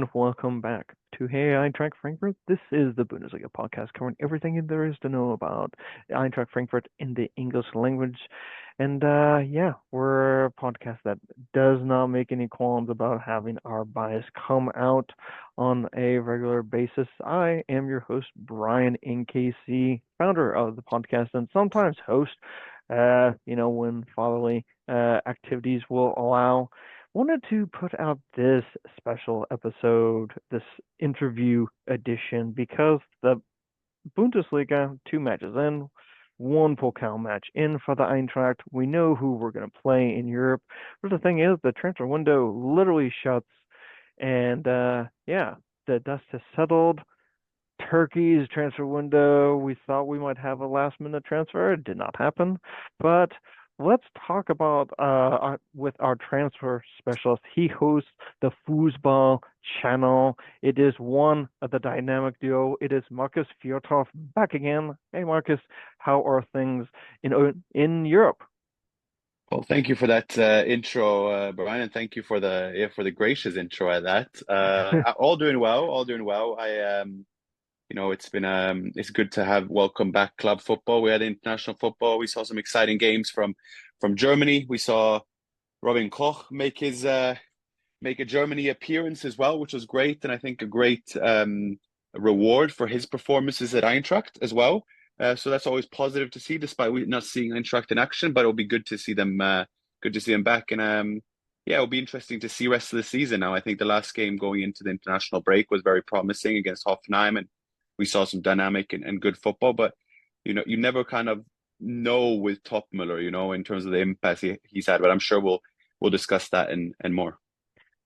and welcome back to Hey Eintracht Frankfurt. This is the Bundesliga podcast covering everything there is to know about Eintracht Frankfurt in the English language. And we're a podcast that does not make any qualms about having our bias come out on a regular basis. I am your host, Brian NKC, founder of the podcast and sometimes host, when fatherly activities will allow. Wanted to put out this special episode, this interview edition, because the Bundesliga, two matches in, one Pokal match in for the Eintracht. We know who we're going to play in Europe. But the thing is, the transfer window literally shuts, and the dust has settled. Turkey's transfer window, we thought we might have a last minute transfer. It did not happen. But let's talk about with our transfer specialist. He hosts the Fußball channel. It is one of the dynamic duo. It is Markus Fjørtoft back again. Hey, Markus, how are things in Europe? Well, thank you for that intro, Brian, and thank you for the gracious intro at that. All doing well, all doing well. It's good to have welcome back club football. We had international football. We saw some exciting games from Germany. We saw Robin Koch make a Germany appearance as well, which was great, and I think a great reward for his performances at Eintracht as well. So that's always positive to see, despite we not seeing Eintracht in action. But it'll be good to see them. Good to see them back, and it'll be interesting to see rest of the season. Now, I think the last game going into the international break was very promising against Hoffenheim, and we saw some dynamic and good football. But you never kind of know with Topmüller, in terms of the impact he's had. But I'm sure we'll discuss that and more.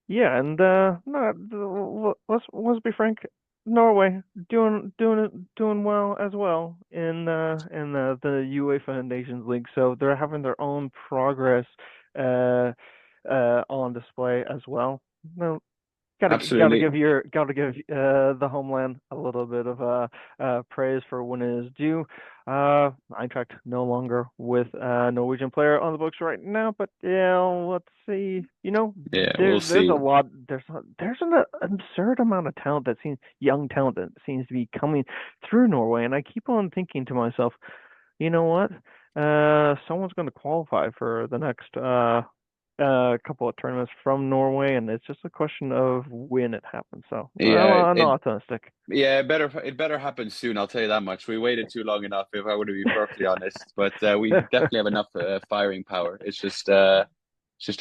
Yeah, and no, let's be frank. Norway doing well as well in the UEFA Nations League, so they're having their own progress on display as well. No, gotta Absolutely. give the homeland a little bit of praise for when it is due. Eintracht no longer with a Norwegian player on the books right now, but yeah, let's see. Yeah, we'll There's a see. lot. There's an absurd amount of young talent that seems to be coming through Norway, and I keep on thinking to myself, you know what? Someone's going to qualify for the next couple of tournaments from Norway, and it's just a question of when it happens. So Yeah, I'm optimistic. it better happen soon. I'll tell you that much. We waited too long enough, if I were to be perfectly honest. But we definitely have enough firing power. It's just a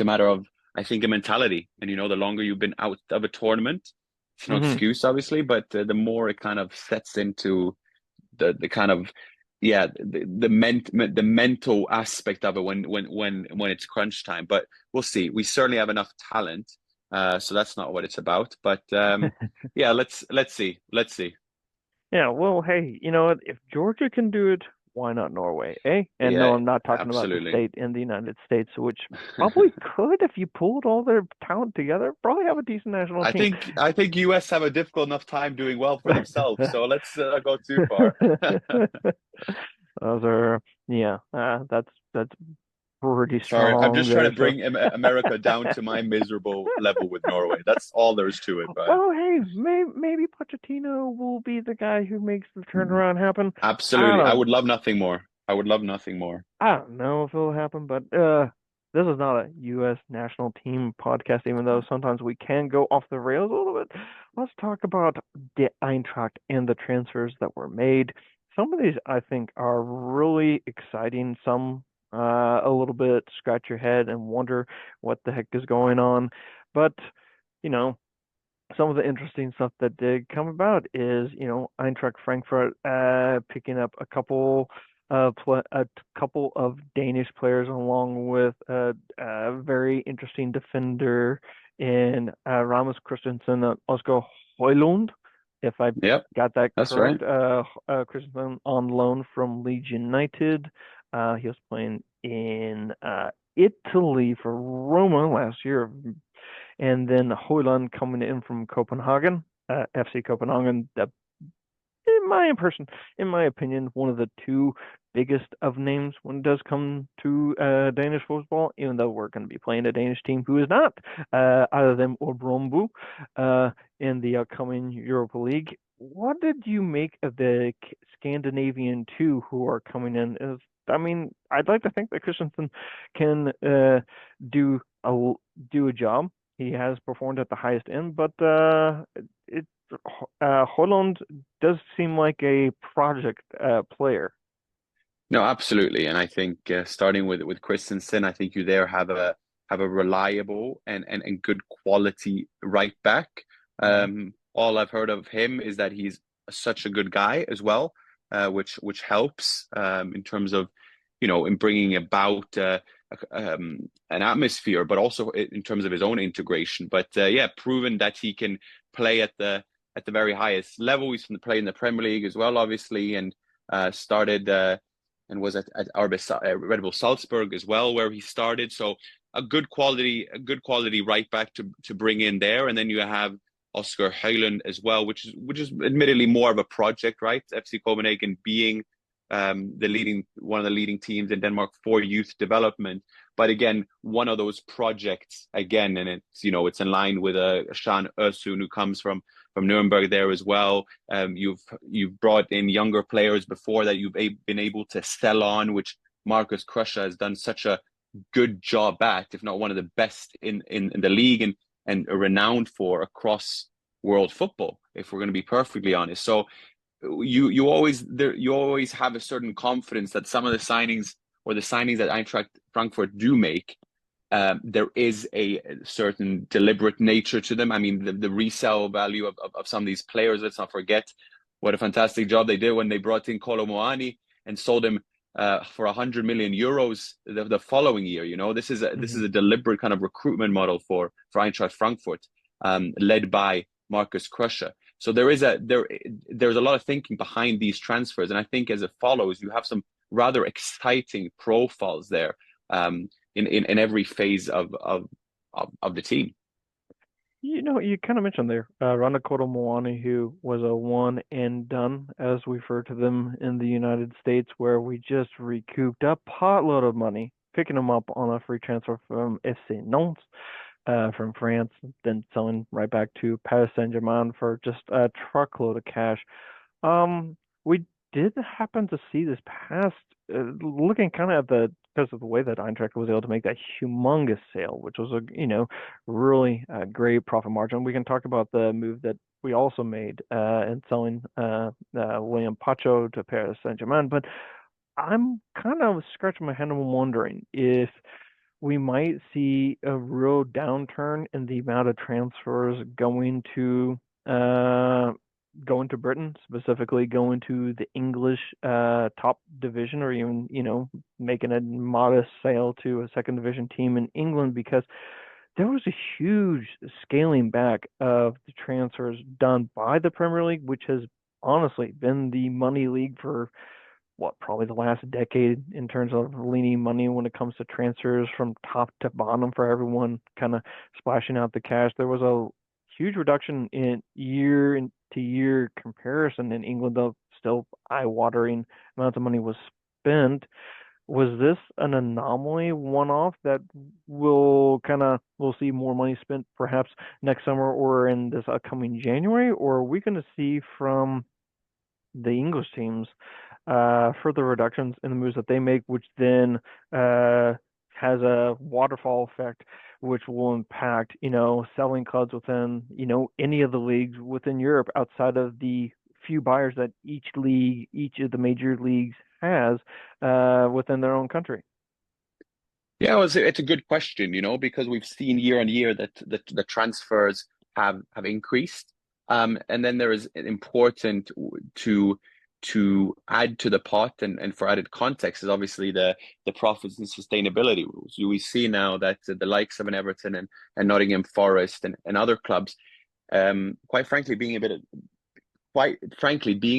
matter of, I think, a mentality. And the longer you've been out of a tournament, it's no Hmm. excuse, obviously, but the more it kind of sets into the kind of the mental aspect of it when it's crunch time. But we'll see. We certainly have enough talent. So that's not what it's about. But let's see. Let's see. Yeah, well, hey, you know what? If Georgia can do it, why not Norway, eh? And no, Yeah, I'm not talking about the absolutely. state in the United States, which probably could if you pulled all their talent together, probably have a decent national team. I think US have a difficult enough time doing well for themselves. So let's go too far. Those are, yeah, that's pretty Sorry, I'm strong just trying there. to So, bring America down to my miserable level with Norway. That's all there is to it, Brian. well, hey, maybe Pochettino will be the guy who makes the turnaround happen. I Absolutely. I don't would love nothing more. I would love nothing more. I don't know if it'll happen, but this is not a U.S. national team podcast, even though sometimes we can go off the rails a little bit. Let's talk about the Eintracht and the transfers that were made. Some of these I think are really exciting. Some a little bit scratch your head and wonder what the heck is going on. But you know, some of the interesting stuff that did come about is, Eintracht Frankfurt picking up a couple of Danish players along with a very interesting defender in Ramos Christensen and Oscar Højlund, if I Yep, got that that's right. correct. Christensen on loan from Leeds United. He was playing in Italy for Roma last year, and then Højlund coming in from Copenhagen, FC Copenhagen. In my opinion, one of the two biggest of names when it does come to Danish football, even though we're going to be playing a Danish team who is not other than Brøndby in the upcoming Europa League. What did you make of the Scandinavian two who are coming in? I'd like to think that Christensen can do a job. He has performed at the highest end, but Holland does seem like a project player. No, absolutely, and I think starting with Christensen, I think you there have a reliable and good quality right back. All I've heard of him is that he's such a good guy as well, which helps in terms of, in bringing about an atmosphere, but also in terms of his own integration. But proven that he can play at the very highest level. He's played in the Premier League as well, obviously, and started and was at Red Bull Salzburg as well, where he started. So a good quality right back to bring in there, and then you have Oscar Højlund as well, which is admittedly more of a project, right? FC Copenhagen being one of the leading teams in Denmark for youth development, but again, one of those projects again, and it's in line with Sean Özun, who comes from Nuremberg there as well. You've brought in younger players before that you've been able to sell on, which Markus Fjørtoft has done such a good job at, if not one of the best in the league and renowned for across world football, if we're going to be perfectly honest. So you always have a certain confidence that some of the signings that Eintracht Frankfurt do make, there is a certain deliberate nature to them. I mean, the resale value of some of these players, let's not forget what a fantastic job they did when they brought in Kolo Muani and sold him for 100 million euros the following year. This is a deliberate kind of recruitment model for Eintracht Frankfurt, led by Markus Fjørtoft. So there's a lot of thinking behind these transfers, and I think as it follows, you have some rather exciting profiles there in every phase of the team. You kind of mentioned there Randa Kolo Muani, who was a one and done, as we refer to them in the United States, where we just recouped a potload of money, picking him up on a free transfer from FC Nantes from France, then selling right back to Paris Saint-Germain for just a truckload of cash. We did happen to see this past, looking kind of at because of the way that Eintracht was able to make that humongous sale, which was a really great profit margin. We can talk about the move that we also made in selling William Pacho to Paris Saint-Germain, but I'm kind of scratching my head and wondering if we might see a real downturn in the amount of transfers going to Britain, specifically going to the English top division, or even making a modest sale to a second division team in England, because there was a huge scaling back of the transfers done by the Premier League, which has honestly been the money league for probably the last decade in terms of leaning money when it comes to transfers from top to bottom for everyone kind of splashing out the cash. There was a huge reduction in year-to-year comparison in England, though still eye-watering amounts of money was spent. Was this an anomaly, one-off, that we'll see more money spent perhaps next summer or in this upcoming January? Or are we going to see from the English teams further reductions in the moves that they make, which then has a waterfall effect, which will impact, selling clubs within, any of the leagues within Europe outside of the few buyers that each of the major leagues has within their own country? Yeah, it's a good question, because we've seen year on year that the transfers have increased. And then there is important to add to the pot and for added context is obviously the profits and sustainability rules. We see now that the likes of an Everton and Nottingham Forest and other clubs, quite frankly, being in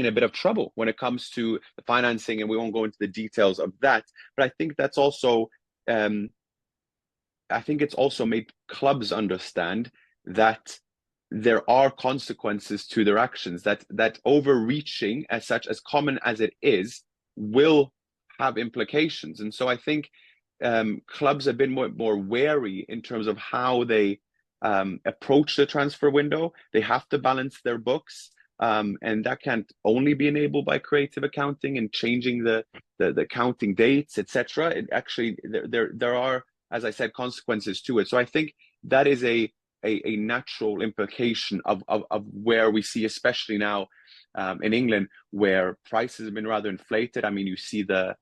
a bit of trouble when it comes to the financing, and we won't go into the details of that. But I think that's also, it's also made clubs understand that there are consequences to their actions, that overreaching, as common as it is, will have implications. And so I think clubs have been more wary in terms of how they approach the transfer window. They have to balance their books. And that can't only be enabled by creative accounting and changing the counting dates, etc. It actually there are, as I said, consequences to it. So I think that is a natural implication of where we see, especially now in England, where prices have been rather inflated. I mean, you see the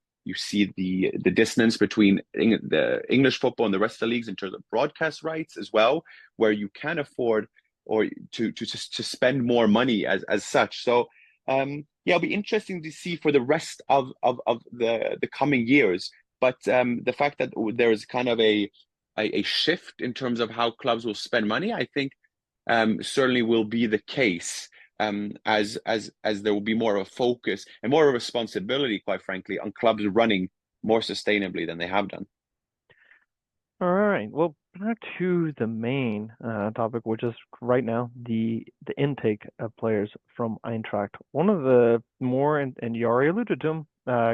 dissonance between the English football and the rest of the leagues in terms of broadcast rights as well, where you can afford or to spend more money as such. So it'll be interesting to see for the rest of the coming years. But the fact that there is kind of a shift in terms of how clubs will spend money, I think certainly will be the case. As there will be more of a focus and more of a responsibility, quite frankly, on clubs running more sustainably than they have done. All right. Well, back to the main topic, which is right now the intake of players from Eintracht. One of the more, and you already alluded to him,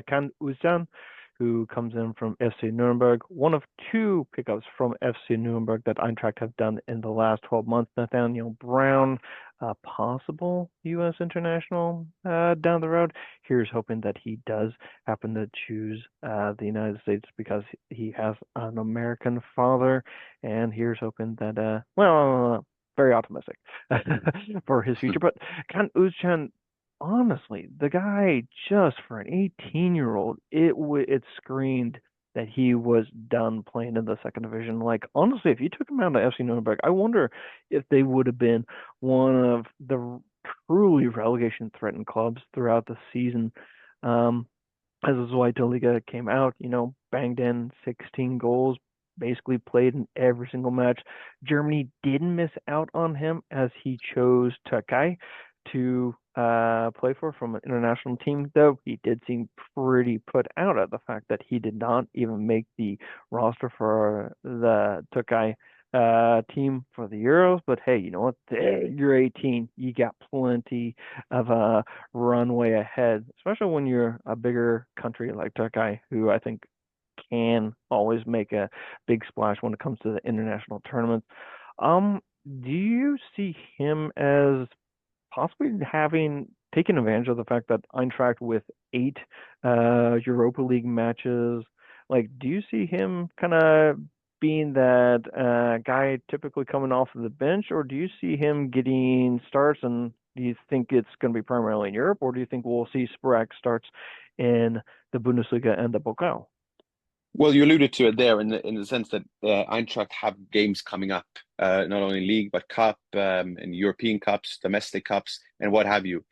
Can Özcan, who comes in from FC Nuremberg, one of two pickups from FC Nuremberg that Eintracht have done in the last 12 months. Nathaniel Brown, possible U.S. international down the road. Here's hoping that he does happen to choose the United States because he has an American father, and here's hoping that, very optimistic for his future. But Can Özcan, honestly, the guy, just for an 18-year-old, it screamed that he was done playing in the second division. Like, honestly, if you took him out of FC Nuremberg, I wonder if they would have been one of the truly relegation-threatened clubs throughout the season. As the Zweite Liga came out, banged in 16 goals, basically played in every single match. Germany didn't miss out on him as he chose Turkey to play for from an international team, though he did seem pretty put out at the fact that he did not even make the roster for the Turkey team for the Euros. But hey, you know what? You're 18. You got plenty of runway ahead, especially when you're a bigger country like Turkey, who I think can always make a big splash when it comes to the international tournaments. Do you see him as possibly taken advantage of the fact that Eintracht with 8 Europa League matches, like, do you see him kind of being that guy typically coming off of the bench, or do you see him getting starts, and do you think it's going to be primarily in Europe, or do you think we'll see sporadic starts in the Bundesliga and the Pokal? Well, you alluded to it there in the sense that Eintracht have games coming up, not only league but cup and European cups, domestic cups, and what have you.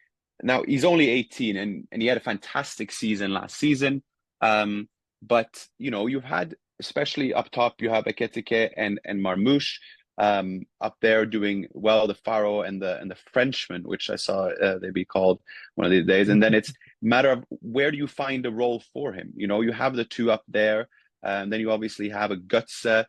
Now he's only 18, and he had a fantastic season last season. But you've had, especially up top, you have Ekitike and Marmouche up there doing well, the Faro and the Frenchman, which I saw they be called one of these days. And then it's a matter of where do you find a role for him? You have the two up there, and then you obviously have a Götze,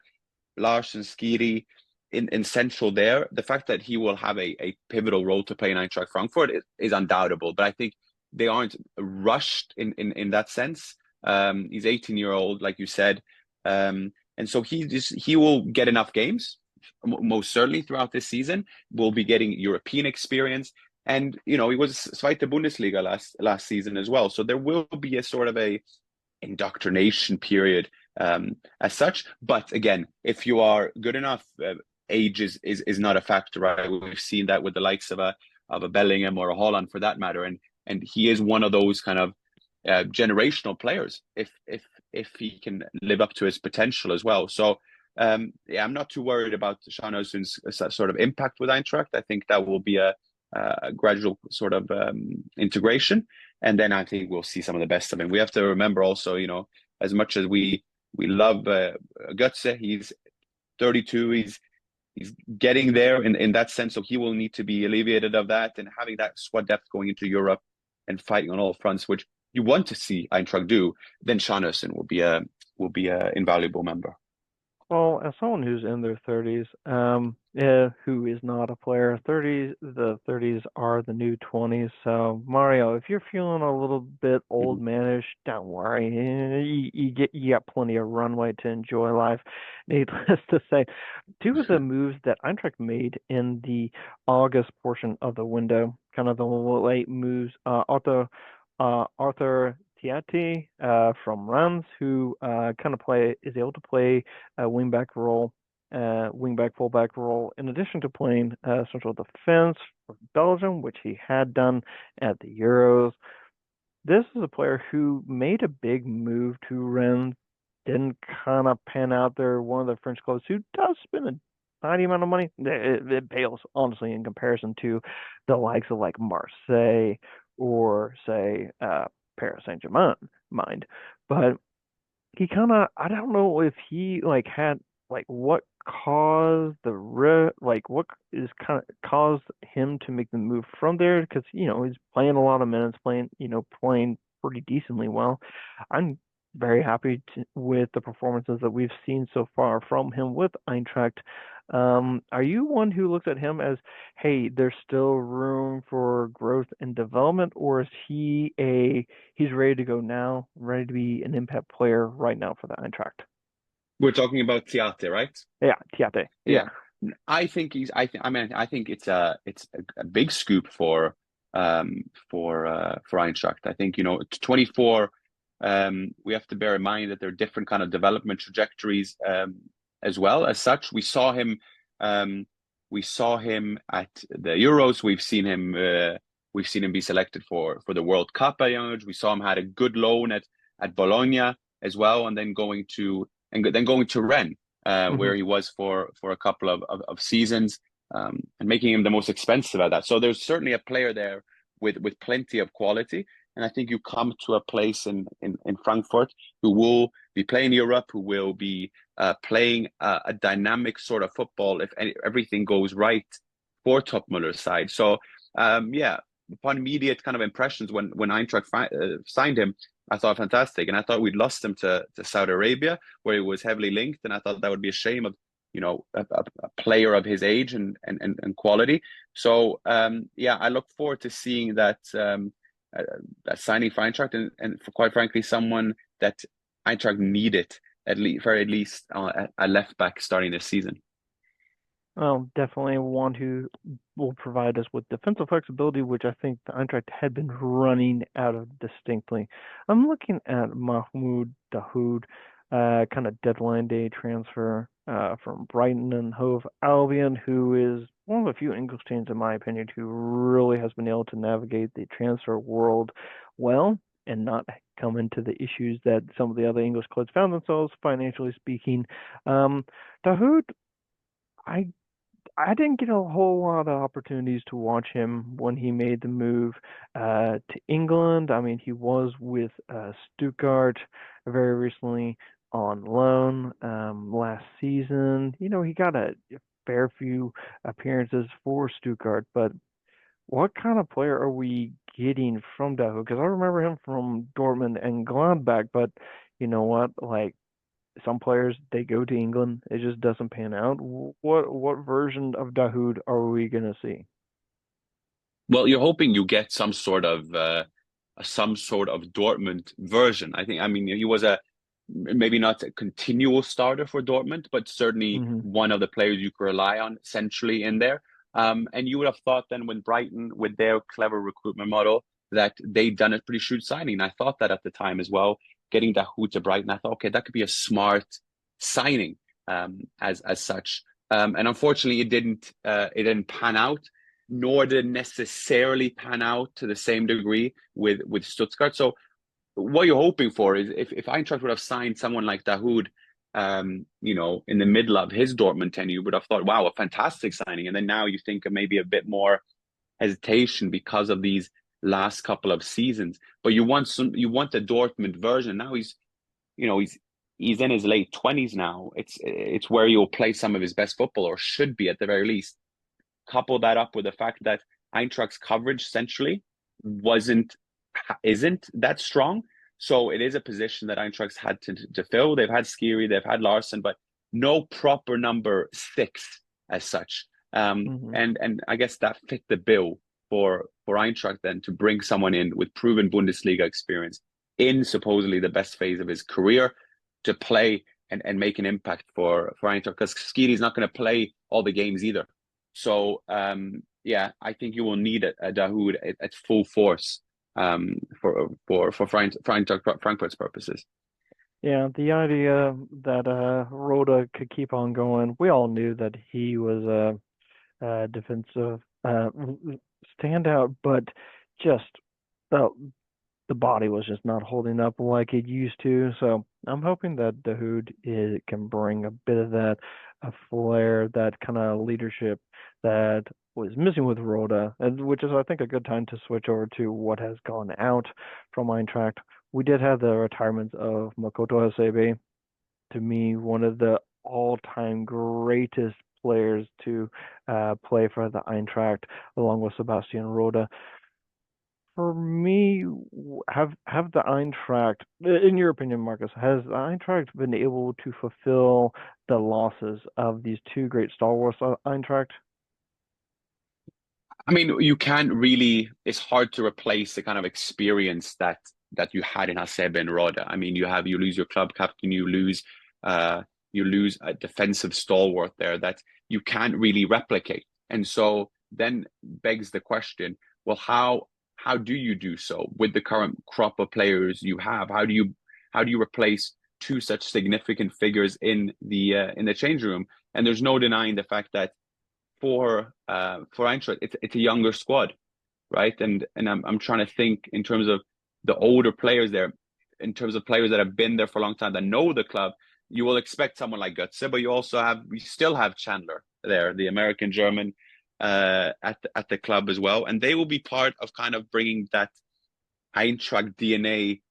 Larsen, Skiri in central there. The fact that he will have a pivotal role to play in Eintracht Frankfurt is undoubtable, but I think they aren't rushed in that sense. He's 18-year-old, like you said, and so he will get enough games. Most certainly throughout this season, will be getting European experience, and he was Zweite Bundesliga last season as well. So there will be a sort of a indoctrination period as such. But again, if you are good enough, age is not a factor, right? We've seen that with the likes of a Bellingham or a Haaland, for that matter, and he is one of those kind of generational players if he can live up to his potential as well. So. I'm not too worried about Can Özcan's sort of impact with Eintracht. I think that will be a gradual sort of integration, and then I think we'll see some of the best of him. We have to remember also, as much as we love Götze, he's 32. He's getting there in that sense, so he will need to be alleviated of that, and having that squad depth going into Europe and fighting on all fronts, which you want to see Eintracht do. Then Can Özcan will be a invaluable member. Well, as someone who's in their 30s, who is not a player. The 30s are the new 20s. So Mario, if you're feeling a little bit old manish, don't worry. You got plenty of runway to enjoy life. Needless to say, two of the moves that Eintracht made in the August portion of the window, kind of the late moves, Arthur Tiati from Rams, who is able to play a wingback role, wingback fullback role, in addition to playing central defense for Belgium, which he had done at the Euros. This is a player who made a big move to Rennes, didn't kind of pan out there. One of the French clubs who does spend a tiny amount of money. It pales, honestly, in comparison to the likes of like Marseille or, say, Paris Saint-Germain, mind. But he kind of, I don't know if he had what caused what is kind of caused him to make the move from there, because he's playing a lot of minutes, playing pretty decently well. I'm very happy with the performances that we've seen so far from him with Eintracht. Are you one who looks at him as, hey, there's still room for growth and development, or is he's ready to go now, ready to be an impact player right now for the Eintracht? We're talking about Tiate, right? Yeah, Tiate. Yeah. I think it's a big scoop for Eintracht. I think 24. We have to bear in mind that there are different kind of development trajectories as well. As such, we saw him at the Euros. We've seen him be selected for the World Cup at young age. We saw him had a good loan at Bologna as well, and then going to Rennes, where he was for a couple of seasons, and making him the most expensive at that. So there's certainly a player there with plenty of quality. And I think you come to a place in Frankfurt who will be playing Europe, who will be playing a dynamic sort of football if everything goes right for Topmüller's side. So, upon immediate kind of impressions when Eintracht signed him, I thought fantastic. And I thought we'd lost him to Saudi Arabia, where he was heavily linked. And I thought that would be a shame of, a player of his age and quality. So, I look forward to seeing that signing for Eintracht, and for, quite frankly, someone that Eintracht needed at least a left back starting this season. Well, definitely one who will provide us with defensive flexibility, which I think the Eintracht had been running out of distinctly. I'm looking at Mahmoud Dahoud, kind of deadline day transfer from Brighton and Hove Albion, who is one of the few English teams, in my opinion, who really has been able to navigate the transfer world well and not come into the issues that some of the other English clubs found themselves, financially speaking. Dahoud, I didn't get a whole lot of opportunities to watch him when he made the move to England. I mean, he was with Stuttgart very recently on loan last season. He got a fair few appearances for Stuttgart, but what kind of player are we getting from Dahoud? Because I remember him from Dortmund and Gladbach, but you know what? Some players, they go to England, it just doesn't pan out. What version of Dahoud are we gonna see? Well, you're hoping you get some sort of Dortmund version. He was maybe not a continual starter for Dortmund, but certainly one of the players you could rely on centrally in there. And you would have thought then, when Brighton, with their clever recruitment model, that they'd done a pretty shrewd signing. I thought that at the time as well. Getting Dahoud to Brighton, I thought, okay, that could be a smart signing as such. And unfortunately, it didn't pan out, nor did it necessarily pan out to the same degree with Stuttgart. So what you're hoping for is if Eintracht would have signed someone like Dahoud, in the middle of his Dortmund tenure, you would have thought, wow, a fantastic signing. And then now you think of maybe a bit more hesitation because of these last couple of seasons. But you want the Dortmund version. Now he's in his late 20s now. It's where you'll play some of his best football, or should be at the very least. Couple that up with the fact that Eintracht's coverage centrally isn't that strong. So it is a position that Eintracht's had to fill. They've had Skiri, they've had Larson, but no proper number 6 as such. Mhm. And I guess that fit the bill for Eintracht then to bring someone in with proven Bundesliga experience in supposedly the best phase of his career to play and make an impact for Eintracht, because Skiri's not going to play all the games either. So yeah, I think you will need a Dahoud at full force for Eintracht Frankfurt's purposes. Yeah, the idea that Rhoda could keep on going, we all knew that he was a defensive standout, but just the the body was just not holding up like it used to. So I'm hoping that Dahoud can bring a bit of that, a flair, that kind of leadership that was missing with Rhoda, and which is, I think, a good time to switch over to what has gone out from Eintracht. We did have the retirements of Makoto Hasebe, to me, one of the all-time greatest players to play for the Eintracht, along with Sebastian Rhoda. For me, have the Eintracht, in your opinion, Marcus, has the Eintracht been able to fulfill the losses of these two great stalwarts of Eintracht? I mean, you can't really. It's hard to replace the kind of experience that you had in Hasebe and Roda. I mean, you lose your club captain, you lose a defensive stalwart there that you can't really replicate. And so then begs the question: well, how do you do so with the current crop of players you have? How do you replace two such significant figures in the change room? And there's no denying the fact that for Eintracht, it's a younger squad, right? And I'm trying to think in terms of the older players there, in terms of players that have been there for a long time that know the club. You will expect someone like Götze, but you still have Chandler there, the American German, at the club as well, and they will be part of kind of bringing that Eintracht DNA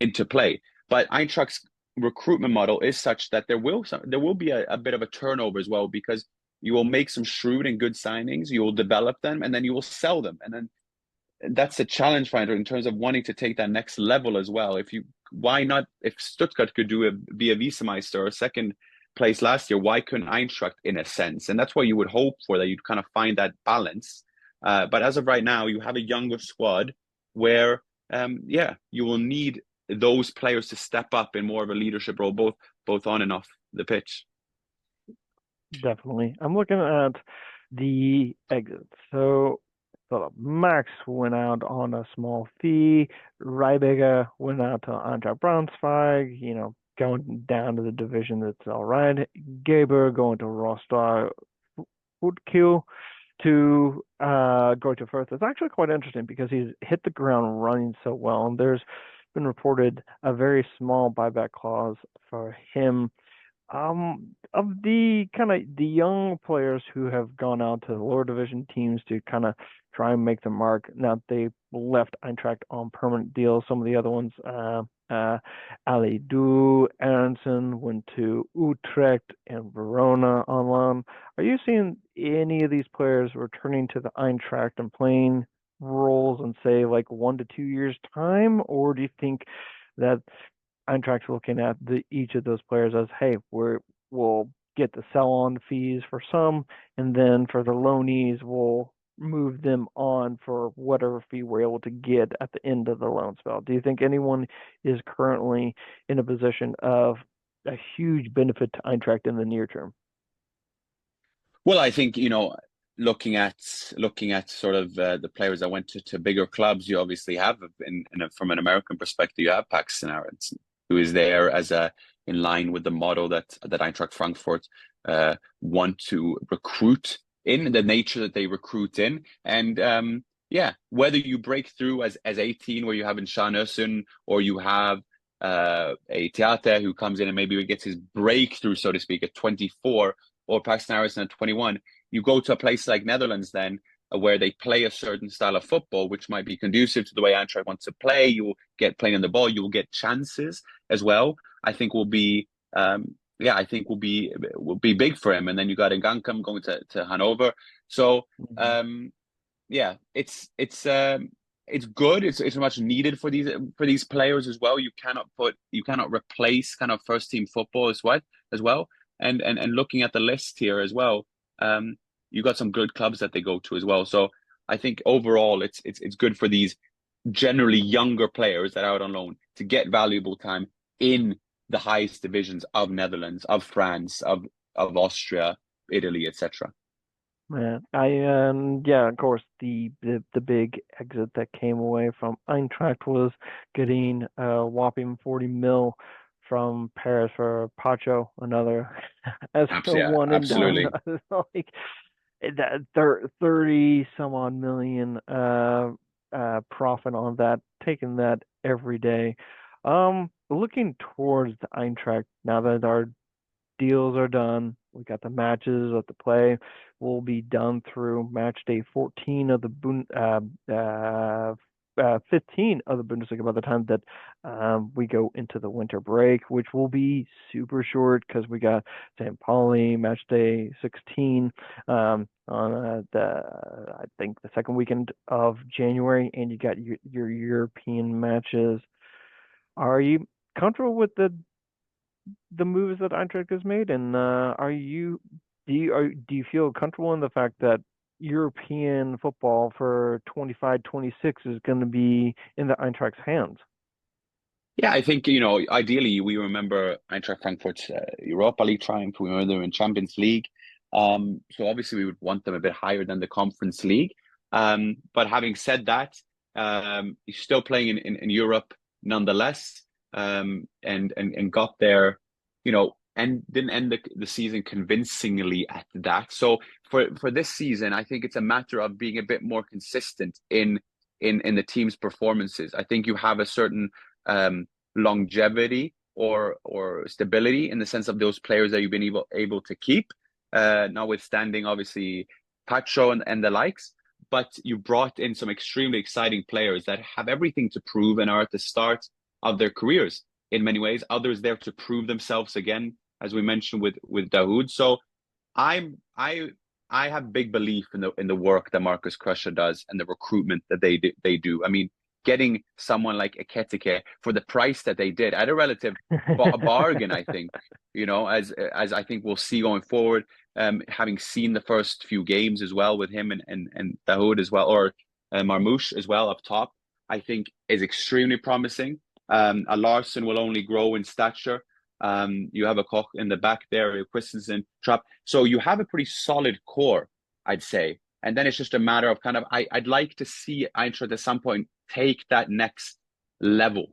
into play. But Eintracht's recruitment model is such that there will be a bit of a turnover as well, because you will make some shrewd and good signings, you will develop them, and then you will sell them. And then that's a challenge finder in terms of wanting to take that next level as well. Why not? If Stuttgart could be a Wiesemeister or second place last year, why couldn't Eintracht in a sense? And that's what you would hope for, that you'd kind of find that balance. But as of right now, you have a younger squad where, you will need those players to step up in more of a leadership role, both on and off the pitch. Definitely. I'm looking at the exits. So Max went out on a small fee. Reiberger went out to Eintracht Braunschweig, going down to the division that's all right. Gaber going to Rostock Woodkill to go to Firth. It's actually quite interesting because he's hit the ground running so well, and there's been reported a very small buyback clause for him. Of the kind of the young players who have gone out to the lower division teams to kind of try and make the mark, now they left Eintracht on permanent deals. Some of the other ones, Ali Du, Aronson went to Utrecht and Verona on loan. Are you seeing any of these players returning to the Eintracht and playing roles in, say, like 1 to 2 years time, or do you think that Eintracht's looking at each of those players as, hey, we'll get the sell-on fees for some, and then for the loanees, we'll move them on for whatever fee we're able to get at the end of the loan spell? Do you think anyone is currently in a position of a huge benefit to Eintracht in the near term? Well, I think, looking at sort of the players that went to bigger clubs, you obviously have from an American perspective, you have Paxton Aronson, who is there in line with the model that Eintracht Frankfurt want to recruit in, the nature that they recruit in. And whether you break through as 18, where you have in Scharnösen, or you have a Theater who comes in and maybe gets his breakthrough, so to speak, at 24, or Paxton Aronson at 21, you go to a place like Netherlands then, where they play a certain style of football, which might be conducive to the way Eintracht wants to play. You will get playing on the ball. You will get chances as well. I think will be will be big for him. And then you got Ngankam going to Hanover. So it's good. It's much needed for these players as well. You cannot replace kind of first team football as well. And looking at the list here as well, You got some good clubs that they go to as well. So I think overall it's good for these generally younger players that are out on loan to get valuable time in the highest divisions of Netherlands, of France, of Austria, Italy, etc. Yeah, yeah, of course, the big exit that came away from Eintracht was getting a whopping 40 mil from Paris for Pacho, another as a Yeah, one and done. absolutely. Like that 30 some odd million profit on that, taking that every day. Looking towards the Eintracht now that our deals are done. We got the matches of the play will be done through match day 14 of the 15 of the Bundesliga by the time that we go into the winter break, which will be super short because we got St. Pauli match day 16 on I think the second weekend of January, and you got your European matches. Are you comfortable with the moves that Eintracht has made, and do you feel comfortable in the fact that European football for 25-26 is going to be in the Eintracht's hands? Yeah, I think, ideally we remember Eintracht Frankfurt's Europa League triumph. We remember them in Champions League. So obviously we would want them a bit higher than the Conference League. But having said that, he's still playing in Europe nonetheless, and got there, and didn't end the season convincingly at that. So for this season, I think it's a matter of being a bit more consistent in the team's performances. I think you have a certain longevity or stability in the sense of those players that you've been able to keep, notwithstanding obviously Pacho and the likes. But you brought in some extremely exciting players that have everything to prove and are at the start of their careers in many ways. Others there to prove themselves again, as we mentioned with Dahoud. So I'm I have big belief in the work that Markus Krusher does and the recruitment that they do. I mean, getting someone like Eketike for the price that they did at a relative bargain, I think, as I think we'll see going forward, having seen the first few games as well with him and Dahoud as well, or Marmoush as well up top, I think is extremely promising. A Larson will only grow in stature. You have a Koch in the back there, Christensen, Trapp. So you have a pretty solid core, I'd say. And then it's just a matter of kind of, I'd like to see Eintracht at some point take that next level,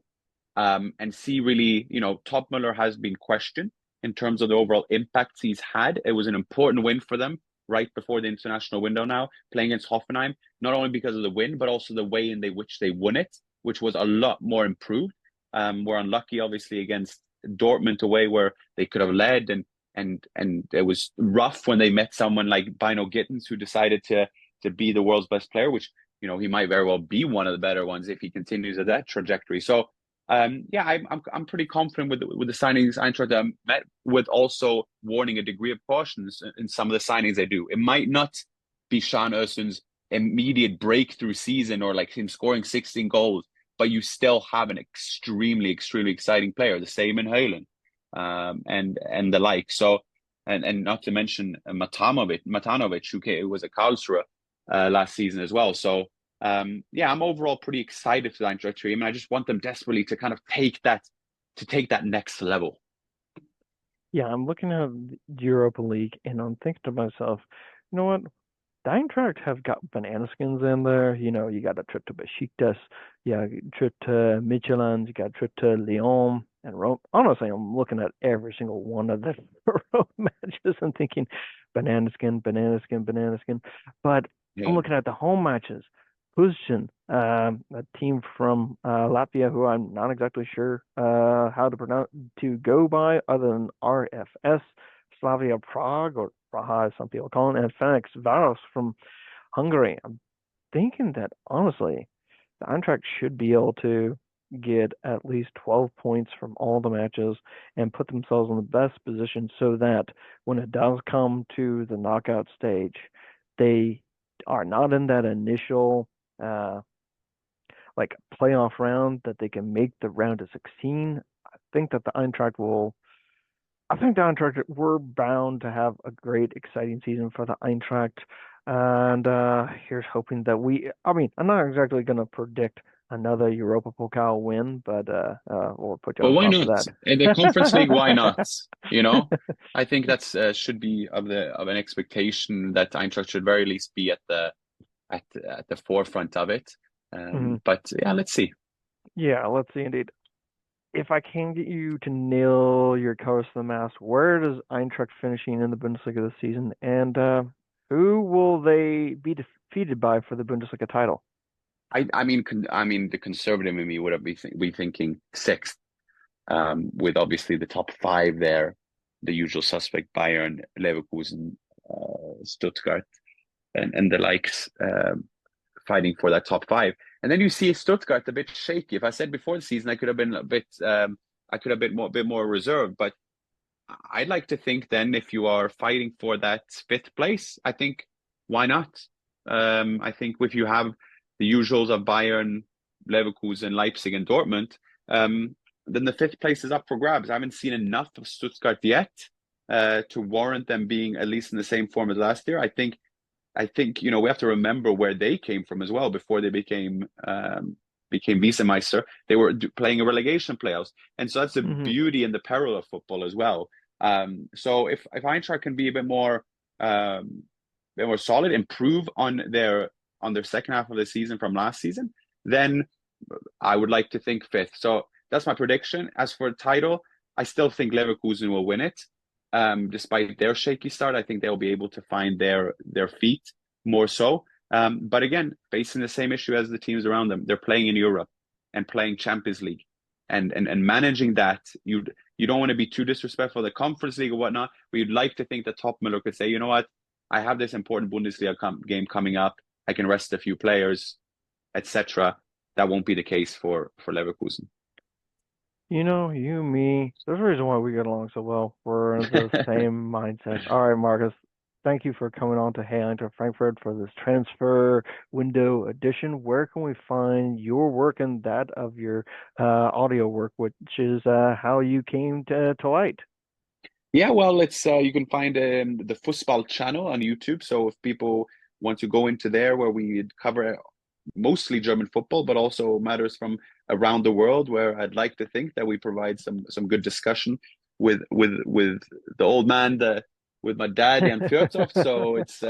and see really, Topmüller has been questioned in terms of the overall impact he's had. It was an important win for them right before the international window now, playing against Hoffenheim, not only because of the win, but also the way in which they won it, which was a lot more improved. We're unlucky, obviously, against Dortmund away where they could have led, and it was rough when they met someone like Bino Gittens, who decided to be the world's best player, which he might very well be one of the better ones if he continues at that trajectory. So yeah, I'm pretty confident with the signings Eintracht met, with also warning a degree of caution in some of the signings they do. It might not be Sean Öztun's immediate breakthrough season or like him scoring 16 goals, but you still have an extremely, extremely exciting player. The same in Haaland, and the like. So, and not to mention Matanovic, who was a Karlsruhe last season as well. So, yeah, I'm overall pretty excited for the Eintracht team, and I just want them desperately to kind of take that next level. Yeah, I'm looking at the Europa League and I'm thinking to myself, you know what? The Eintracht have got banana skins in there. You got a trip to Besiktas, yeah, trip to Midtjylland, you got a trip to Lyon and Rome. Honestly, I'm looking at every single one of the Rome matches and thinking banana skin, banana skin, banana skin. But I'm looking at the home matches. Huzchen, a team from Latvia who I'm not exactly sure how to go by other than RFS, Slavia Prague, or Praha as some people call it, and Ferenc Varos from Hungary. I'm thinking that honestly, the Eintracht should be able to get at least 12 points from all the matches and put themselves in the best position so that when it does come to the knockout stage, they are not in that initial like playoff round, that they can make the round of 16. I think that the Eintracht will I think the Eintracht, we're bound to have a great, exciting season for the Eintracht. And here's hoping that I'm not exactly going to predict another Europa Pokal win, but we'll put you But on why spot for not? that. In the Conference League, why not? I think that's should be of an expectation that Eintracht should very least be at the forefront of it. But yeah, let's see. Yeah, let's see indeed. If I can get you to nail your colors to the mast, where does Eintracht finishing in the Bundesliga this season, and who will they be defeated by for the Bundesliga title? I mean, the conservative in me would be thinking sixth, with obviously the top five there, the usual suspect: Bayern, Leverkusen, Stuttgart, and the likes, fighting for that top five. And then you see Stuttgart a bit shaky. If I said before the season, I could have been a bit more reserved. But I'd like to think then, if you are fighting for that fifth place, I think why not? I think if you have the usuals of Bayern, Leverkusen, Leipzig, and Dortmund, then the fifth place is up for grabs. I haven't seen enough of Stuttgart yet to warrant them being at least in the same form as last year. I think we have to remember where they came from as well. Before they became Wiesemeister, they were playing a relegation playoffs, and so that's the beauty and the peril of football as well. So if Eintracht can be a bit more solid, improve on their second half of the season from last season, then I would like to think fifth. So that's my prediction. As for the title, I still think Leverkusen will win it. Despite their shaky start, I think they'll be able to find their feet more so. But again, facing the same issue as the teams around them, they're playing in Europe and playing Champions League, and managing that. You don't want to be too disrespectful of the Conference League or whatnot, but you'd like to think that Topmüller could say, you know what, I have this important Bundesliga game coming up. I can rest a few players, etc. That won't be the case for Leverkusen. You, me, there's a reason why we get along so well. We're in the same mindset. All right, Markus, thank you for coming on to Hey Eintracht Frankfurt for this transfer window edition. Where can we find your work and that of your audio work, which is how you came to light? Yeah, well, it's you can find the Fussball channel on YouTube. So if people want to go into there, where we cover mostly German football, but also matters from around the world, where I'd like to think that we provide some good discussion with the old man, with my dad, Nathan Kwarta. So it's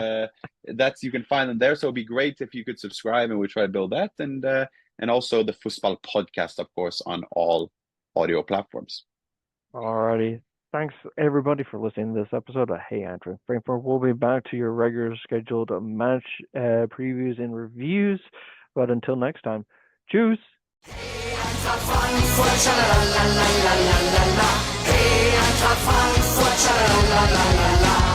that's, you can find them there. So it'd be great if you could subscribe, and we try to build that, and also the Fussball podcast, of course, on all audio platforms. Alrighty. Thanks, everybody, for listening to this episode of Hey Eintracht Frankfurt. We'll be back to your regular scheduled match previews and reviews. But until next time, tschüss! Hey Eintracht Frankfurt, la la la la la la la. Hey Eintracht Frankfurt, la la la la la la.